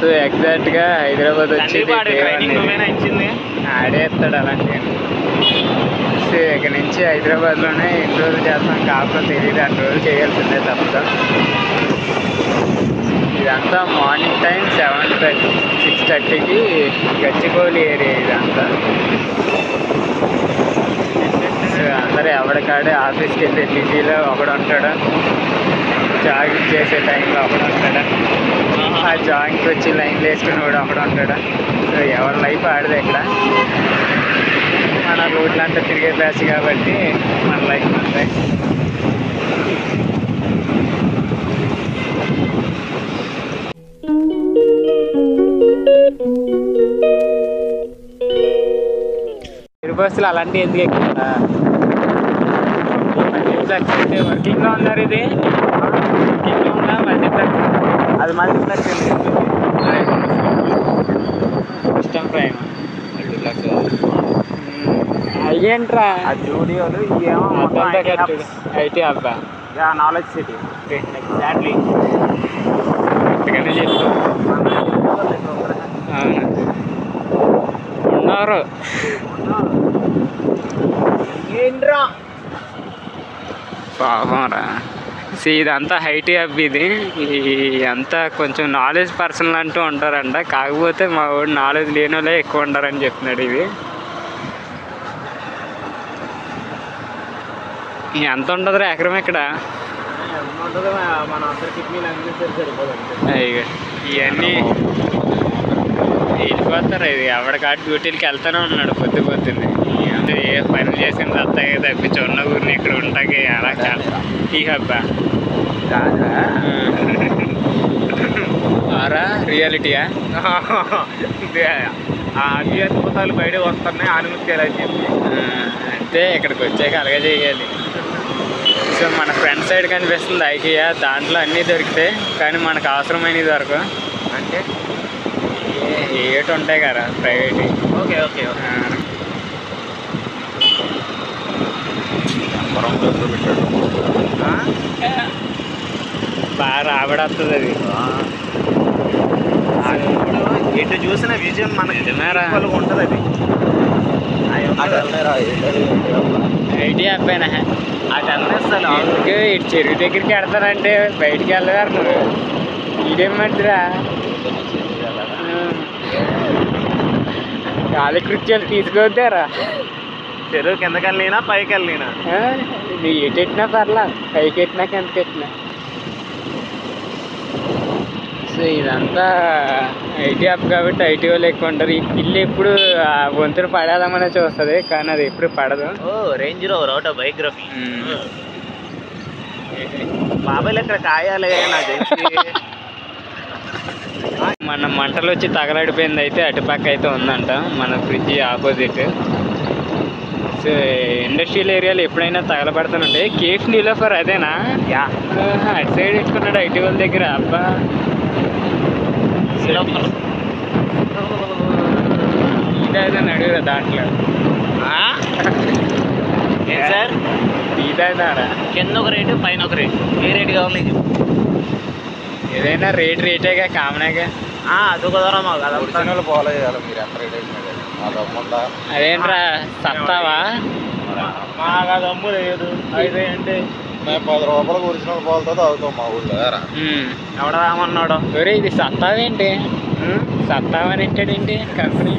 So ఎగ్జాక్ట్గా హైదరాబాద్ వచ్చి ఆడేస్తాడు అలాంటి. సో ఇక్కడ నుంచి హైదరాబాద్లోనే ఎన్ని రోజులు చేస్తాం కాకపోతే తెలియదు, 2 రోజులు చేయాల్సిందే తప్పదు. ఇదంతా మార్నింగ్ టైం 7:30 6:30కి గచ్చిబౌలి ఏరియా ఇదంతా. సో అందరూ ఎవరికాడే ఆఫీస్కి వెళ్ళే బిజీలో ఒకడు ఉంటాడు, జాగింగ్ చేసే టైంలో ఒకడు ఉంటాడు, ఆ జాగింగ్కి వచ్చి లైన్లు వేసుకుని కూడా ఒకడు ఉంటాడు. సో ఎవరి లైఫ్ ఆడదు ఇక్కడ. మన రోడ్లు అంతా తిరిగే ప్లేస్ కాబట్టి మన లైఫ్ అంతే. బస్సులు అలాంటివి ఎందుకు ఎక్కువ మల్టీప్లెక్స్ అయితే వర్కింగ్లో ఉన్నారు. ఇది వర్కింగ్లో ఉన్న మల్టీప్లెక్స్, అది మల్టీప్లెక్స్ ఇష్టం ప్రైమ్ మల్టీప్లెక్స్ అయ్యేంట్రా జూడియోలు ఇవేమో ఐటీ అబ్బా నాలెడ్జ్ సిటీ ఎగ్జాక్ట్లీ చెప్పు. అవును ఉన్నారు. పాపంరా. ఇదంతా హైటీ హబ్. ఇది అంతా కొంచెం నాలెడ్జ్ పర్సన్లు అంటూ ఉంటారంట, కాకపోతే మా వాడు నాలెడ్జ్ లేని వాళ్ళే ఎక్కువ ఉంటారని చెప్తున్నాడు. ఇది ఎంత ఉంటుందిరా ఎకరం ఇక్కడ? అయ్యో ఇవన్నీ వెళ్ళిపోతారు. ఇది ఎవరికాడు డ్యూటీలకి వెళ్తూనే ఉన్నాడు పొద్దున్నే. ఏ పనులు చేసిన తప్పగా తప్పించి ఉన్న ఊరిని ఇక్కడ ఉంటాకి అలా ఈ హబ్బా ఆరా రియాలిటీయా? అద్భుతాలు బయట వస్తున్నాయి, అనుమతియాలి అని చెప్పి అంటే ఇక్కడికి వచ్చాక అలాగే చేయాలి. సో మన ఫ్రంట్ సైడ్ కనిపిస్తుంది ఐకియా, దాంట్లో అన్నీ దొరుకుతాయి కానీ మనకు అవసరమైనవి దొరకవు. అంటే ఏటి ఉంటాయి కదా ప్రైవేట్. ఓకే ఓకే బాగా రాబడవుతుంది అది. ఎటు చూసిన విజయం మనకి ఉంటుంది. అది ఐటీ అబ్బాయినా అటు అన్నేస్తాను. ఇటు చెరువు దగ్గరికి వెళ్తానంటే బయటికి వెళ్ళగారు నువ్వు. ఇదేమంటారా గాలి కృత్యాలు తీసుకోవద్దారా. చెరువు కిందకి వెళ్ళినా పైకి వెళ్ళినా నువ్వు ఎటు ఎట్టినా పర్లా, పైకి ఎట్టినా కిందకి ఎట్టినా. సో ఇదంతా ఐటీ యాప్ కాబట్టి ఐటీ వాళ్ళు ఎక్కువ ఉంటారు. ఈ పిల్లి ఎప్పుడు ఆ వంతులు పడేదామనే చూస్తుంది కానీ అది ఎప్పుడు పడదు. రేంజ్ రోవర్ అవుట్ బయోగ్రఫీ బాబాయ్లు ఇక్కడ కాయాలి. నాకు మన మంటలు వచ్చి తగలడిపోయింది అయితే అటుపక్క అయితే ఉందంట మన ఫ్రిడ్జ్ ఆపోజిట్. సో ఇండస్ట్రియల్ ఏరియాలో ఎప్పుడైనా తగలబడుతుంటే కేఫ్ నీలోఫర్ అదేనా? అటు సైడ్ పెట్టుకున్నాడు ఐటీ వాళ్ళ దగ్గర. అబ్బా ఇదైనా అడుగురా దాంట్లో సార్. ఇదైనారా కింద ఒక రేటు పైన ఒక రేటు. ఏ రేటు కావాలి? ఏదైనా రేటేగా కామనేగా. అదొక ద్వారా మాకు అది ఫాలో చేయాలి. మీరు ఎంత రేట్ వేసినా అదేంట్రా సత్తావా? మాకు అది అమ్ము లేదు. అయితే అంటే మేము 10 రూపాయలకు ఒరిజినల్ పాలతో తాగుతాం మా ఊళ్ళో. ఎవడ రామన్నాడు ఒరే ఇది సత్తావేంటి? సత్తావని ఏంటాడేంటి కంపెనీ?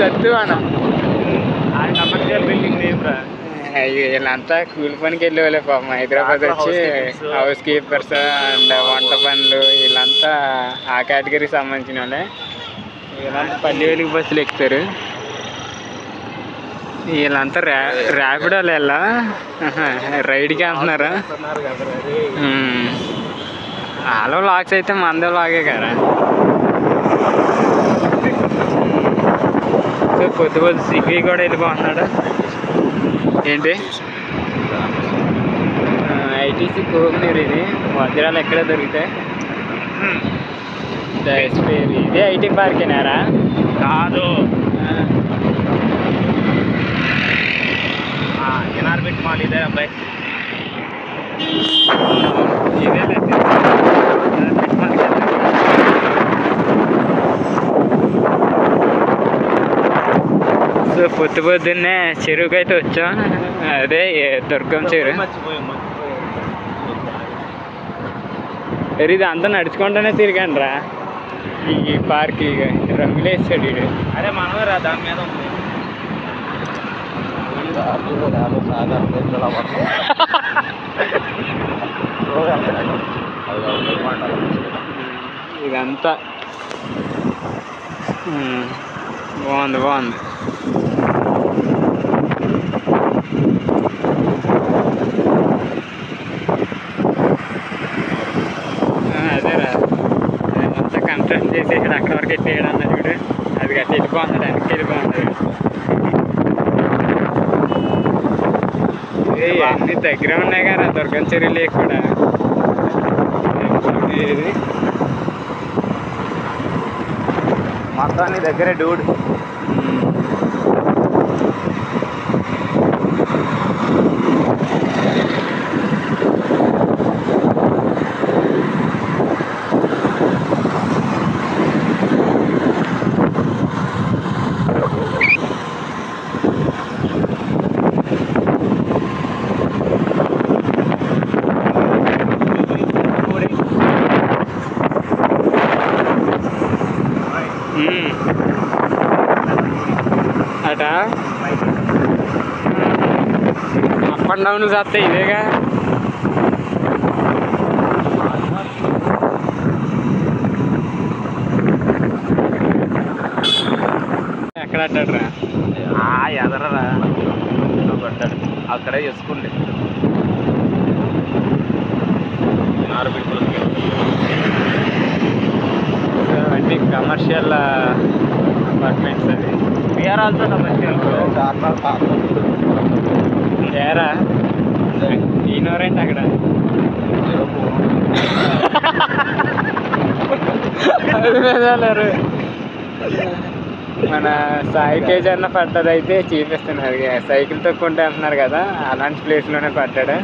సత్తువానా కమర్షియల్ బిల్డింగ్ ఏమ్రా? వీళ్ళంతా కూలి పనికి వెళ్ళే వాళ్ళే పాపం. హైదరాబాద్ వచ్చి హౌస్ కీపర్స్ అండ్ వంట పనులు వీళ్ళంతా ఆ కేటగిరీకి సంబంధించిన వాళ్ళే. వీళ్ళంతా పల్లి వెలుగు బస్సులు ఎక్కుతారు. వీళ్ళంతా ర్యాపిడోలు వెళ్ళా రైడ్కి అంటున్నారా? వాళ్ళ లాక్స్ అయితే మందే లాగే కదా. సో పొద్దు సిగ్గి కూడా వెళ్ళిపోతున్నాడు. ఏంటి ఐటీసీ కోహ్నీర్ ఇది వజ్రాలు ఎక్కడ దొరుకుతాయి? ఇదే ఐటీ పార్కేనారా? కాదు ఎన్ఆర్బిట్ మాల్ ఇదే అబ్బాయి. ఇదే సో పొద్దున్నే చెరువుకి అయితే వచ్చాం. అదే దుర్గం చెరువు. ఇది అంతా నడుచుకుంటూనే తిరిగాను రా ఈ పార్క్. ఇక రంగులేసాడు వీడు. అరే మనమే రా దాని మీద ఉంది. ఇదంతా బాగుంది. అదేరా అంతా కన్స్ట్రక్షన్ చేసేసాడు. అక్కడ వరకు ఎట్టేయడం అన్నది చూడు. అది గట్టి వెళ్ళిపోతుంది, వెనక్కి వెళ్ళిపోతుంది. అన్ని దగ్గర ఉన్నాయి కదా దుర్గం చెరువు లేక్ కూడా. ఇది మొత్తాన్ని దగ్గరే డూడ్. అట అప్ అండ్ డౌన్లు చేస్తాయి ఇదేగా. ఎక్కడ అంటాడు రా? ఎదరరా పడ్డాడు అక్కడే చేసుకోండి. అన్ని కమర్షియల్ అపార్ట్మెంట్స్. అది వీఆర్ ఆల్సో కమర్షియల్. ఏరా ఈయనవరేంటి అక్కడ? మన సాయి తేజ్ అన్న పడ్డది అయితే చూపిస్తున్నారు. సైకిల్ తొక్కుంటే అంటున్నారు కదా, అలాంటి ప్లేస్లోనే పడ్డాడు.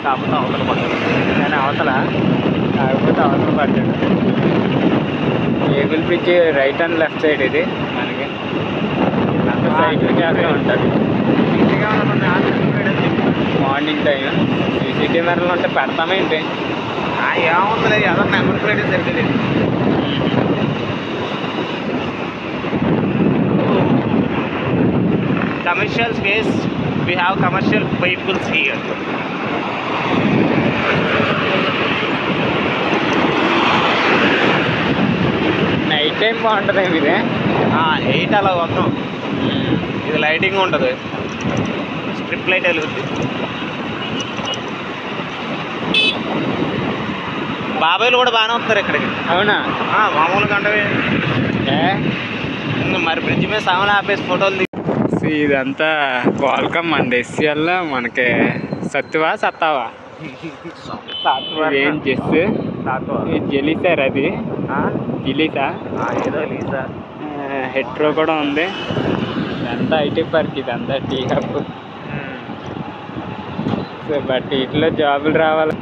కాకపోతే అవతల పడ్డాడు. కానీ అవతల పడ్డాడు. Cable bridge right and left side ఇది మనకి. అంతా సైకిల్ చేస్తూ ఉంటుంది. మార్నింగ్ టైం సీసీ కెమెరాలు ఉంటే పెడతామేంటి? ఏముంది ఏదో నెంబర్ ప్లేట్ సరిపోలేదు. Commercial space, we have commercial vehicles here. Night time బాగుంటుంది ఇదే. 8 అలా వద్దాం. ఇది లైటింగ్ ఉంటుంది, స్ట్రిప్ లైట్ వెలుగుద్ది. బాబాయ్లు కూడా బాగానే వస్తారు ఇక్కడికి. అవునా? మామూలుగా అంటే మరి బ్రిడ్జ్ మీద సామాన్లు ఆపేసి ఫోటోలు దిగి. ఇదంతా క్వాల్కమ్ అండి. ఎస్సీఎల్లో మనకి సత్తావా ఏం చేస్తే జెలీసార్. అది జిలీసా ఏదో లీసా. హెట్రో కూడా ఉంది. ఇదంతా ఐటీ పార్క్, ఇదంతా టీ హబ్. సో బట్ వీటిలో జాబులు రావాలి.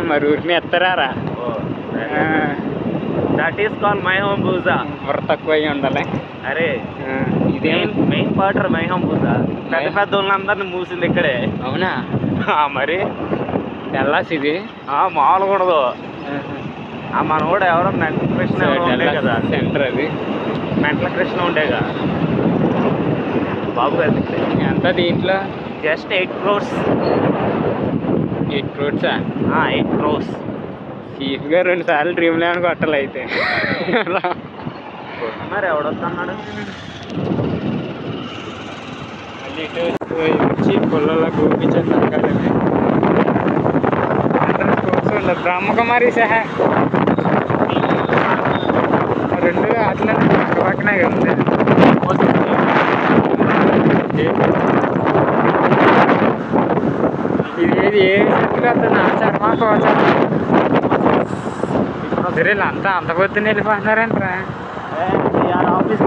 మరి ఊరిని ఎత్తరారా? That is call My Home Bhooja. బుర్ర తక్కువ అయ్యి ఉండాలి. అరే ఇదే main quarter My Home Bhooja. పెద్ద వాళ్ళందరినీ మూసింది ఇక్కడే. అవునా? మరి డల్లాస్ ఇది మామూలుగా ఉండదు. మన కూడా ఎవరో మెంటల్ కృష్ణ ఉండే కదా సెంటర్. అది మెంటల్ కృష్ణ ఉండేగా బాబు. ఎంత దీంట్లో? Just 8 crores. 8 crores? 8 crores. చీఫ్గా 2 సార్లు డ్రీమ్ లెవెన్ కొట్టాలి అయితే. మరి ఎవడొస్తున్నాడు? మళ్ళీ ఇటు వచ్చి పొలంలో గోపించేస్తాను కదా. బ్రహ్మకుమారి సహా 2 అట్లా పక్క పక్కనే ఉంది. ఇది ఏ చెట్లు వస్తుంది? చర్మా కోచా. సరే అంతా అంత పొద్దున్న వెళ్ళిపోతున్నారంటరా? ఆఫీస్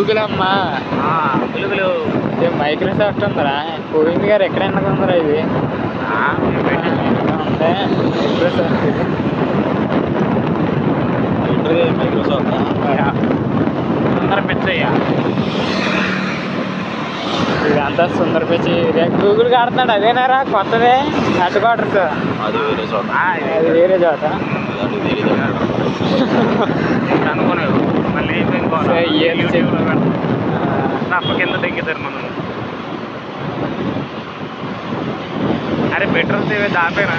గూగుల్ అమ్మా గూగుల్ మైక్రోసాఫ్ట్ ఉందరా కోవింద్ గారు ఎక్కడైనా ఉందరా ఇది ఉంటే మైక్రోసాఫ్ట్ ఇది మైక్రోసాఫ్ట్ అందరూ పెద్దయ్యా ఇదంతా సుందర పిచ్చి గూగుల్ ఆడుతున్నాడు అదేనారా కొత్తదే హెడ్ క్వార్టర్స్ అది వేరే చోట అది వేరే చోట అనుకోలేదు మళ్ళీ అప్ప కింద తగ్గుతారు మనం అరే పెట్రోల్ సేవ్ దాపేనా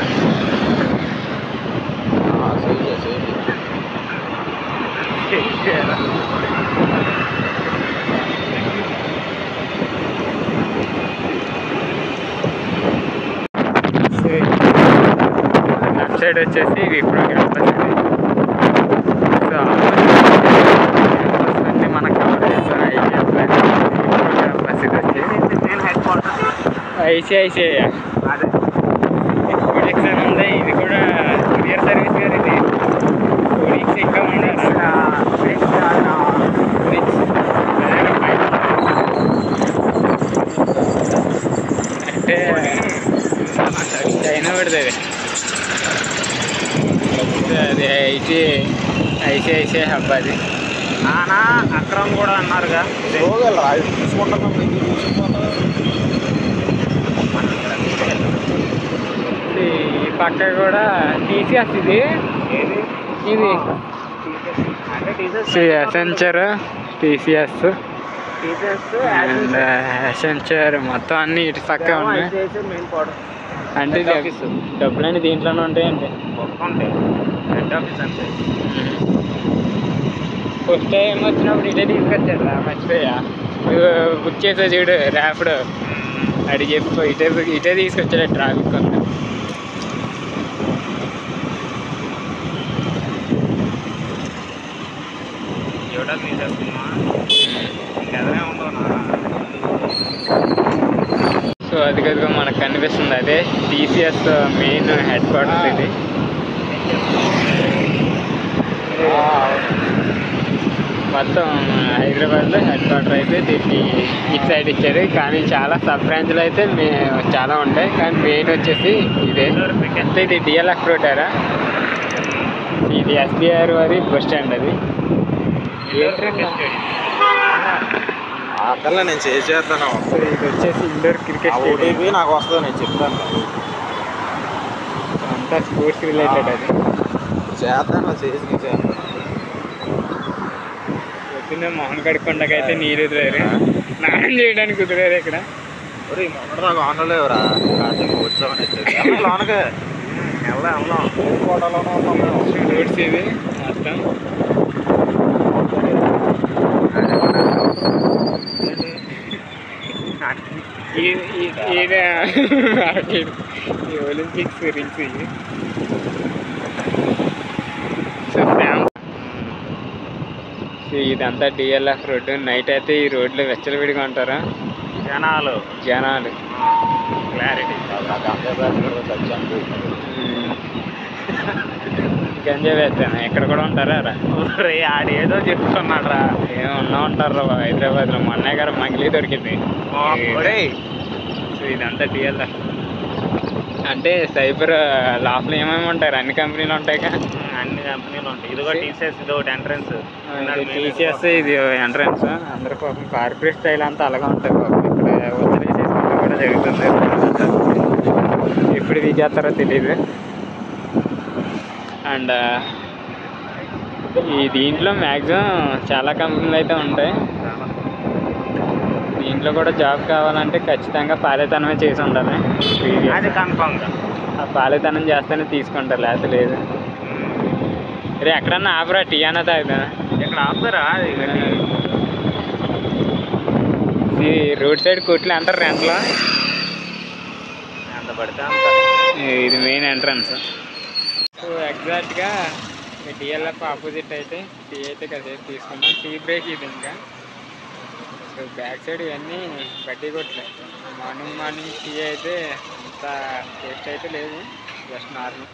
లెఫ్ట్ సైడ్ వచ్చేసి విప్రో క్యాంపస్ ఇది సో క్యాంపస్ నుండి మనకు కవర్ చేస్తాం విప్రో క్యాంపస్ ఇది వచ్చి హెడ్ క్వార్టర్స్ ఐసిఐసిఐ అదే కోడిక్స్ అని ఉంది ఇది కూడా కొరియర్ సర్వీస్ గారు ఇది కోడిక్స్ ఇంకా ఉండాలి అంటే చైనా పడుతుంది అది ఐసిఐసిఐ హబ్ అది నానా అక్రమ్ కూడా అన్నారుగా ఈ పక్క కూడా టీసీఎస్ ఇది ఇది అసెంచర్ టీసీఎస్ అండ్ అసెంచర్ మొత్తం అన్ని ఇటు పక్క ఉన్నాయి అంటే డబ్బులన్నీ దీంట్లోనే ఉంటాయండి ఫస్ట్ టైం వచ్చినప్పుడు ఇటే తీసుకొచ్చాడు రా మర్చిపోయా బుక్ చేసా చూడు ర్యాపిడ్ అడి చెప్పు ఇటే తీసుకొచ్చాడు ట్రాఫిక్ అంతా సో అది కదుగా మనకు కనిపిస్తుంది అదే టీసీఎస్ మెయిన్ హెడ్ క్వార్టర్స్ ఇది మొత్తం హైదరాబాద్లో హెడ్ క్వార్టర్ అయితే దీనికి ఇటు సైడ్ ఇచ్చారు కానీ చాలా సబ్ బ్రాంచ్లు అయితే చాలా ఉంటాయి కానీ మెయిన్ వచ్చేసి ఇదే అంటే ఇది డిఎల్ఎఫ్ రోటారా ఇది ఎస్బీఆర్ వారి బస్ స్టాండ్ అది అక్కర్లే నేను చేసేస్తాను ఇది వచ్చేసి ఇండోర్ క్రికెట్ ఓటీపీ నాకు వస్తుంది నేను చెప్తాను అంతా స్పోర్ట్స్ రిలేటెడ్ అది చేస్తాను చేసి పొద్దున్నే మొహన్ కడుక్కొండకైతే నీరు ఎదురారు స్నానం చేయడానికి కుదిరారు ఇక్కడ మొన్నటి నాకు ఆనలేవురా వచ్చామని లోనకే రోడ్స్ ఇది మొత్తం ఈ ఒలింపిక్స్ గురించి ఇదంతా డిఎల్ఎఫ్ రోడ్డు నైట్ అయితే ఈ రోడ్లు వెచ్చలవిడిగా ఉంటారా జనాలు క్లారిటీ గంజా వేస్తాను ఎక్కడ కూడా ఉంటారా రే ఆడేదో చెప్తున్నాడు రా ఏమన్నా ఉంటారు హైదరాబాద్లో మా అన్నయ్య గారు మంగిలి దొరికింది సో ఇదంతా డిఎల్ఎఫ్ అంటే సైబర్ లోపల ఏమేమి ఉంటారు అన్ని కంపెనీలు ఉంటాయి కదా అన్ని కంపెనీలు ఉంటాయి ఇది కూడా టీసీఎస్ ఇది ఒకటి ఎంట్రన్స్ టీసీఎస్ ఇది ఎంట్రన్స్ అందరు పాపం కార్పొరేట్ స్టైల్ అంతా అలాగే ఉంటుంది పాపం ఇక్కడ వదిలేసేసుకుంటూ కూడా జరుగుతుంది ఎప్పుడు దిగేస్తారో తెలియదు అండ్ ఈ దీంట్లో మ్యాక్సిమం చాలా కంపెనీలు అయితే ఉంటాయి దీంట్లో కూడా జాబ్ కావాలంటే ఖచ్చితంగా పాలేతనమే చేసి ఉండాలి అది కన్ఫామ్గా ఆ పాలేతనం చేస్తేనే తీసుకుంటారు లేకపోతే లేదు రే ఎక్కడన్నా ఆపరా టీ అన్న తాగుతా ఇక్కడ ఆపుతారా ఈ రోడ్ సైడ్ కొట్లు అంటారు రెంట్లో ఎంత పడితే ఇది మెయిన్ ఎంట్రన్స్ సో ఎగ్జాక్ట్గా డిఎల్ఎఫ్ ఆపోజిట్ అయితే టీ అయితే కాసేపు తీసుకున్నాం టీ బ్రేక్ ఇది ఇంకా సో బ్యాక్ సైడ్ ఇవన్నీ బడ్డీ కొట్లే మార్నింగ్ టీ అయితే అంత టేస్ట్ అయితే లేదు జస్ట్ నార్మల్